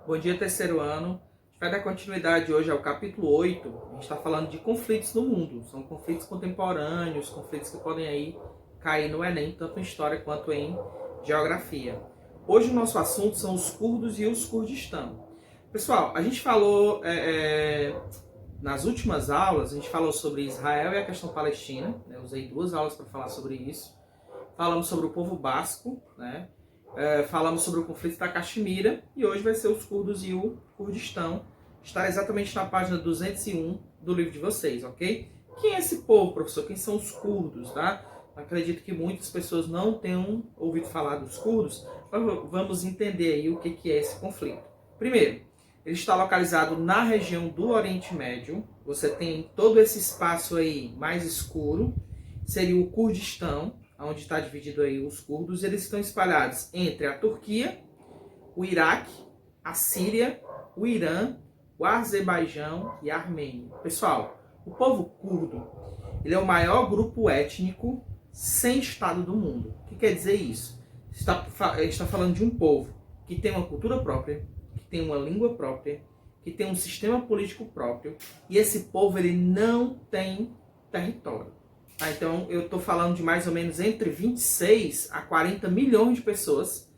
Bom dia, terceiro ano. A gente vai dar continuidade hoje ao capítulo 8. A gente está falando de conflitos no mundo. São conflitos contemporâneos, conflitos que podem aí cair no Enem, tanto em História quanto em Geografia. Hoje o nosso assunto são os curdos e os Kurdistão. Pessoal, a gente falou nas últimas aulas, a gente falou sobre Israel e a questão palestina. Né? Usei 2 aulas para falar sobre isso. Falamos sobre o povo basco, né? Falamos sobre o conflito da Caxemira e hoje vai ser os curdos e o Kurdistão. Está exatamente na página 201 do livro de vocês, ok? Quem é esse povo, professor? Quem são os curdos, tá? Acredito que muitas pessoas não tenham ouvido falar dos curdos, mas vamos entender aí o que é esse conflito. Primeiro, ele está localizado na região do Oriente Médio. Você tem todo esse espaço aí mais escuro, seria o Kurdistão, onde está dividido aí os curdos. Eles estão espalhados entre a Turquia, o Iraque, a Síria, o Irã, o Azerbaijão e a Armênia. Pessoal, o povo curdo, ele é o maior grupo étnico sem Estado do mundo. O que quer dizer isso? A gente está falando de um povo que tem uma cultura própria, que tem uma língua própria, que tem um sistema político próprio, e esse povo ele não tem território. Então, eu estou falando de mais ou menos entre 26 a 40 milhões de pessoas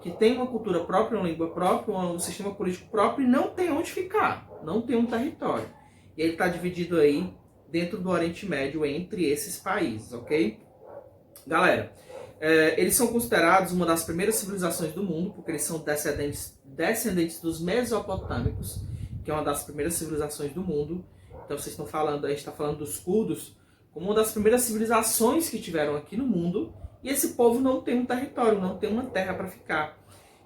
que têm uma cultura própria, uma língua própria, um sistema político próprio e não tem onde ficar, não tem um território. E ele está dividido aí dentro do Oriente Médio entre esses países, ok? Galera, eles são considerados uma das primeiras civilizações do mundo, porque eles são descendentes dos mesopotâmicos, que é uma das primeiras civilizações do mundo. Então, vocês estão falando, a gente está falando dos curdos, como uma das primeiras civilizações que tiveram aqui no mundo, e esse povo não tem um território, não tem uma terra para ficar.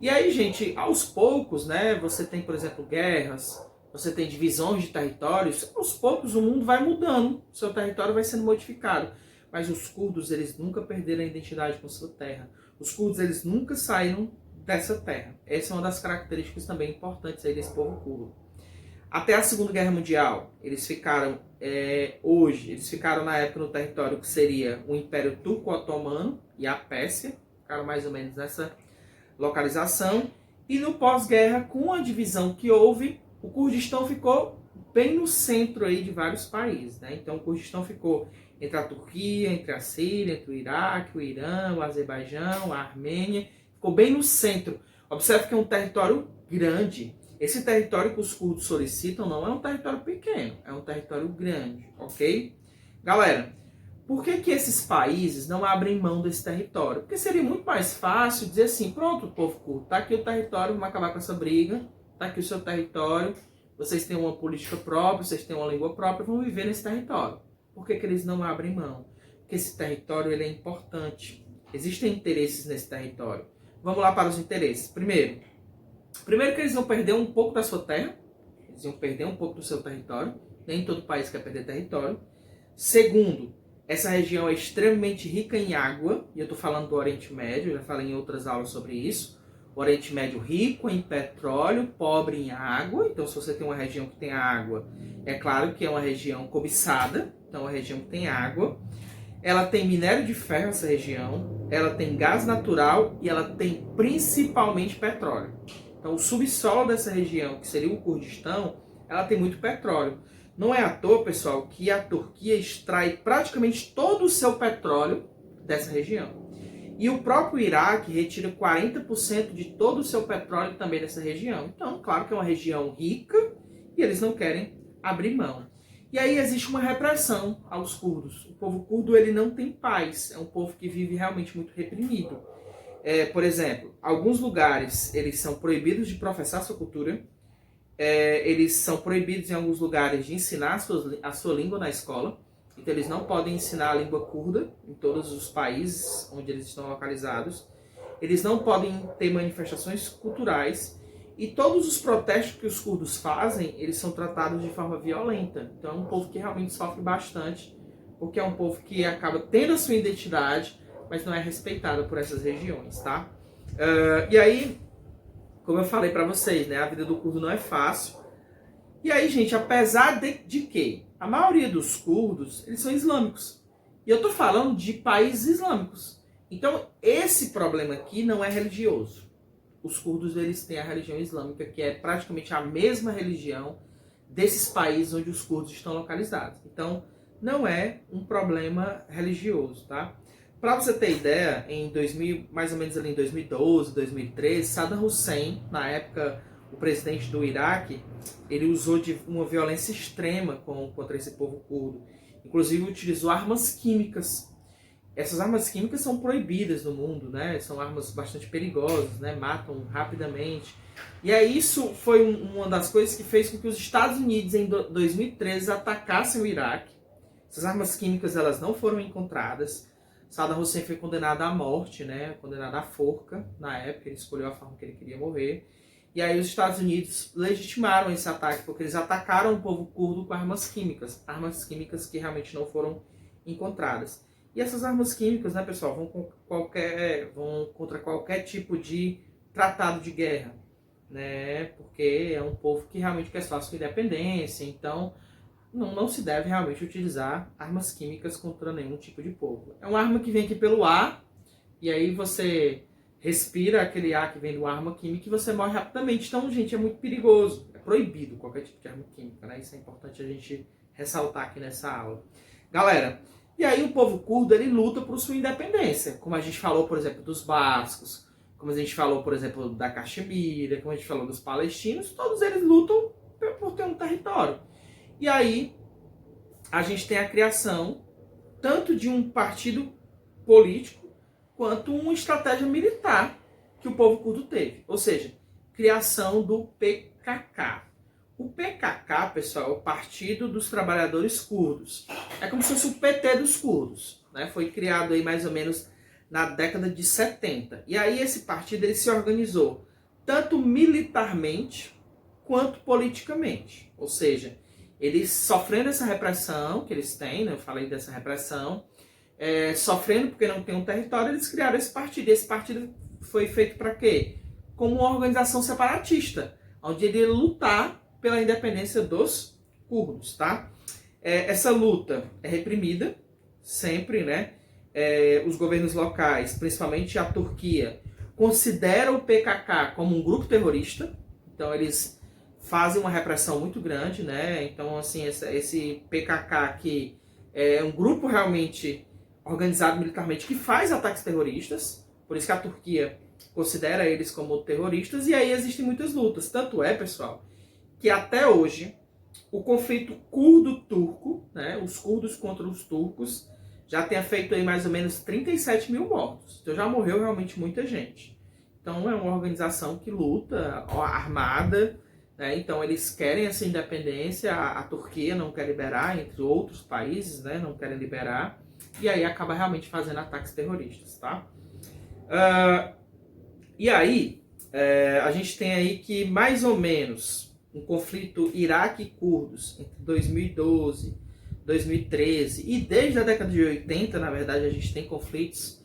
E aí, gente, aos poucos, né, você tem, por exemplo, guerras, você tem divisões de territórios, aos poucos o mundo vai mudando, seu território vai sendo modificado. Mas os curdos, eles nunca perderam a identidade com sua terra. Os curdos, eles nunca saíram dessa terra. Essa é uma das características também importantes aí desse povo curdo. Até a Segunda Guerra Mundial, eles ficaram eles ficaram na época no território que seria o Império Turco-Otomano e a Pérsia, ficaram mais ou menos nessa localização. E no pós-guerra, com a divisão que houve, o Kurdistão ficou bem no centro aí de vários países, né? Então o Kurdistão ficou entre a Turquia, entre a Síria, entre o Iraque, o Irã, o Azerbaijão, a Armênia, ficou bem no centro. Observe que é um território grande. Esse território que os curdos solicitam não é um território pequeno, é um território grande, ok? Galera, por que esses países não abrem mão desse território? Porque seria muito mais fácil dizer assim, pronto, povo curdo, tá aqui o território, vamos acabar com essa briga, tá aqui o seu território, vocês têm uma política própria, vocês têm uma língua própria, vão viver nesse território. Por que eles não abrem mão? Porque esse território ele é importante, existem interesses nesse território. Vamos lá para os interesses. Primeiro que eles vão perder um pouco da sua terra, eles vão perder um pouco do seu território, nem todo país quer perder território. Segundo, essa região é extremamente rica em água, e eu estou falando do Oriente Médio, já falei em outras aulas sobre isso. O Oriente Médio rico em petróleo, pobre em água, então se você tem uma região que tem água, é claro que é uma região cobiçada, então é uma região que tem água. Ela tem minério de ferro, essa região, ela tem gás natural e ela tem principalmente petróleo. Então, o subsolo dessa região, que seria o Kurdistão, ela tem muito petróleo. Não é à toa, pessoal, que a Turquia extrai praticamente todo o seu petróleo dessa região. E o próprio Iraque retira 40% de todo o seu petróleo também dessa região. Então, claro que é uma região rica e eles não querem abrir mão. E aí existe uma repressão aos curdos. O povo curdo ele não tem paz, é um povo que vive realmente muito reprimido. Por exemplo, alguns lugares eles são proibidos de professar sua cultura, eles são proibidos em alguns lugares de ensinar a sua língua na escola, então eles não podem ensinar a língua curda em todos os países onde eles estão localizados, eles não podem ter manifestações culturais, e todos os protestos que os curdos fazem, eles são tratados de forma violenta. Então é um povo que realmente sofre bastante, porque é um povo que acaba tendo a sua identidade, mas não é respeitado por essas regiões, tá? E aí, como eu falei pra vocês, né, a vida do curdo não é fácil. E aí, gente, apesar de que a maioria dos curdos, eles são islâmicos. E eu tô falando de países islâmicos. Então, esse problema aqui não é religioso. os curdos eles têm a religião islâmica, que é praticamente a mesma religião desses países onde os curdos estão localizados. Então, não é um problema religioso, tá? Para você ter ideia, em 2000, mais ou menos ali em 2012, 2013, Saddam Hussein, na época o presidente do Iraque, ele usou de uma violência extrema contra esse povo curdo. Inclusive utilizou armas químicas. Essas armas químicas são proibidas no mundo, né? São armas bastante perigosas, né? Matam rapidamente. E aí isso foi uma das coisas que fez com que os Estados Unidos, em 2013, atacassem o Iraque. Essas armas químicas elas não foram encontradas. Saddam Hussein foi condenado à morte, né? Condenado à forca. Na época, ele escolheu a forma que ele queria morrer. E aí os Estados Unidos legitimaram esse ataque, porque eles atacaram o povo curdo com armas químicas que realmente não foram encontradas. E essas armas químicas, né, pessoal, vão contra qualquer tipo de tratado de guerra, né? Porque é um povo que realmente quer só a sua independência, então não se deve realmente utilizar armas químicas contra nenhum tipo de povo. É uma arma que vem aqui pelo ar, e aí você respira aquele ar que vem do arma química e você morre rapidamente. Então, gente, é muito perigoso. É proibido qualquer tipo de arma química, né? Isso é importante a gente ressaltar aqui nessa aula. Galera, e aí o povo curdo, ele luta por sua independência. Como a gente falou, por exemplo, dos bascos, como a gente falou, por exemplo, da Caxemira, como a gente falou dos palestinos, todos eles lutam por ter um território. E aí, a gente tem a criação tanto de um partido político quanto uma estratégia militar que o povo curdo teve. Ou seja, criação do PKK. O PKK, pessoal, é o Partido dos Trabalhadores Curdos. É como se fosse o PT dos curdos, né? Foi criado aí mais ou menos na década de 70. E aí esse partido ele se organizou tanto militarmente quanto politicamente. Ou seja, eles sofrendo essa repressão que eles têm, né? Eu falei dessa repressão, sofrendo porque não tem um território, eles criaram esse partido. E esse partido foi feito para quê? Como uma organização separatista, onde ele ia lutar pela independência dos curdos, tá? Essa luta é reprimida, sempre, né? Os governos locais, principalmente a Turquia, consideram o PKK como um grupo terrorista, então eles fazem uma repressão muito grande, né? Então, assim, esse PKK que é um grupo realmente organizado militarmente que faz ataques terroristas, por isso que a Turquia considera eles como terroristas, e aí existem muitas lutas. Tanto é, pessoal, que até hoje o conflito curdo-turco, né, os curdos contra os turcos, já tenha feito aí mais ou menos 37 mil mortos. Então já morreu realmente muita gente. Então é uma organização que luta, armada, né? Então eles querem essa independência, a Turquia não quer liberar, entre outros países, né, não querem liberar, e aí acaba realmente fazendo ataques terroristas, tá? E aí, a gente tem aí que mais ou menos um conflito Iraque e curdos entre 2012, 2013 e desde a década de 80, na verdade, a gente tem conflitos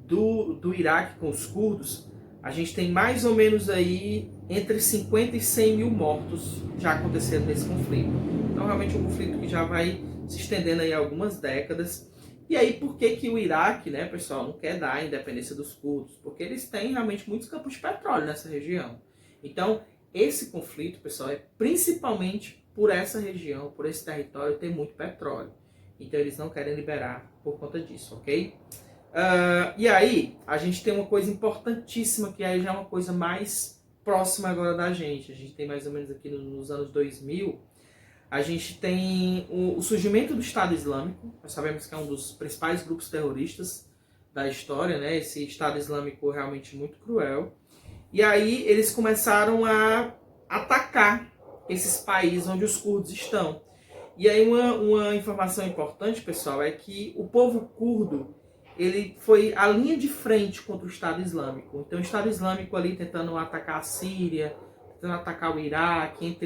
do Iraque com os curdos. A gente tem mais ou menos aí entre 50 e 100 mil mortos já acontecendo nesse conflito. Então, realmente, é um conflito que já vai se estendendo aí algumas décadas. E aí, por que o Iraque, né, pessoal, não quer dar a independência dos curdos? Porque eles têm realmente muitos campos de petróleo nessa região. Então, esse conflito, pessoal, é principalmente por essa região, por esse território ter muito petróleo. Então, eles não querem liberar por conta disso, ok? E aí, a gente tem uma coisa importantíssima, que aí já é uma coisa mais próxima agora da gente. A gente tem mais ou menos aqui nos anos 2000, a gente tem o surgimento do Estado Islâmico. Nós sabemos que é um dos principais grupos terroristas da história, né? Esse Estado Islâmico realmente muito cruel. E aí eles começaram a atacar esses países onde os curdos estão. E aí uma informação importante, pessoal, é que o povo curdo, ele foi a linha de frente contra o Estado Islâmico. Então o Estado Islâmico ali tentando atacar a Síria, tentando atacar o Iraque,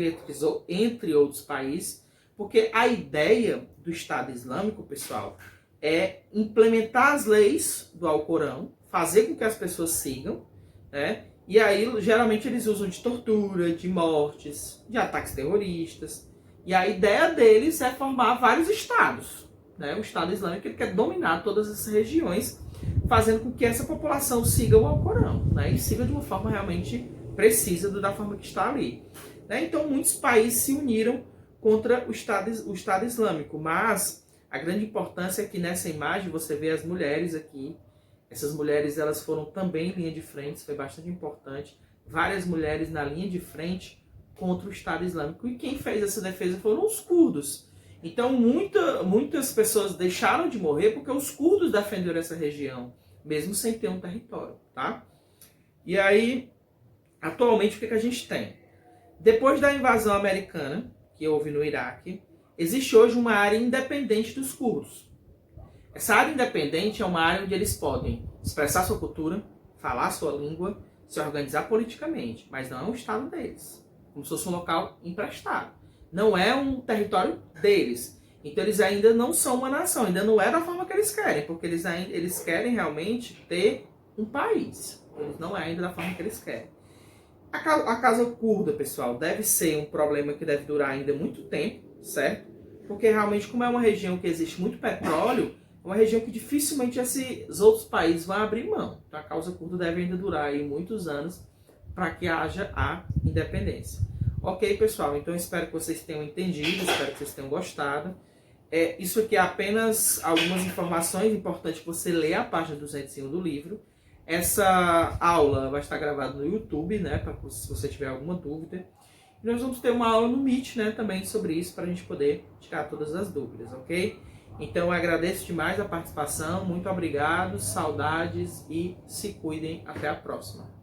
entre outros países, porque a ideia do Estado Islâmico, pessoal, é implementar as leis do Alcorão, fazer com que as pessoas sigam, né? E aí, geralmente, eles usam de tortura, de mortes, de ataques terroristas. E a ideia deles é formar vários estados, né? O Estado Islâmico ele quer dominar todas essas regiões, fazendo com que essa população siga o Alcorão, né? E siga de uma forma realmente precisa da forma que está ali. Né? Então, muitos países se uniram contra o Estado Islâmico, mas a grande importância é que nessa imagem você vê as mulheres aqui. Essas mulheres elas foram também em linha de frente, isso foi bastante importante. Várias mulheres na linha de frente contra o Estado Islâmico. E quem fez essa defesa foram os curdos. Então muitas pessoas deixaram de morrer porque os curdos defenderam essa região, mesmo sem ter um território. Tá? E aí, atualmente, o que a gente tem? Depois da invasão americana, que houve no Iraque, existe hoje uma área independente dos curdos. Essa área independente é uma área onde eles podem expressar sua cultura, falar sua língua, se organizar politicamente, mas não é um estado deles, como se fosse um local emprestado. Não é um território deles. Então eles ainda não são uma nação, ainda não é da forma que eles querem, porque eles querem realmente ter um país. Eles não é ainda da forma que eles querem. A causa curda, pessoal, deve ser um problema que deve durar ainda muito tempo, certo? Porque realmente, como é uma região que existe muito petróleo, é uma região que dificilmente esses outros países vão abrir mão. Então a causa curda deve ainda durar aí muitos anos para que haja a independência. Ok, pessoal? Então espero que vocês tenham entendido, espero que vocês tenham gostado. Isso aqui é apenas algumas informações importantes que você lê a página 205 do livro. Essa aula vai estar gravada no YouTube, né, se você tiver alguma dúvida. E nós vamos ter uma aula no Meet, né, também sobre isso, para a gente poder tirar todas as dúvidas, ok? Então eu agradeço demais a participação, muito obrigado, saudades e se cuidem, até a próxima.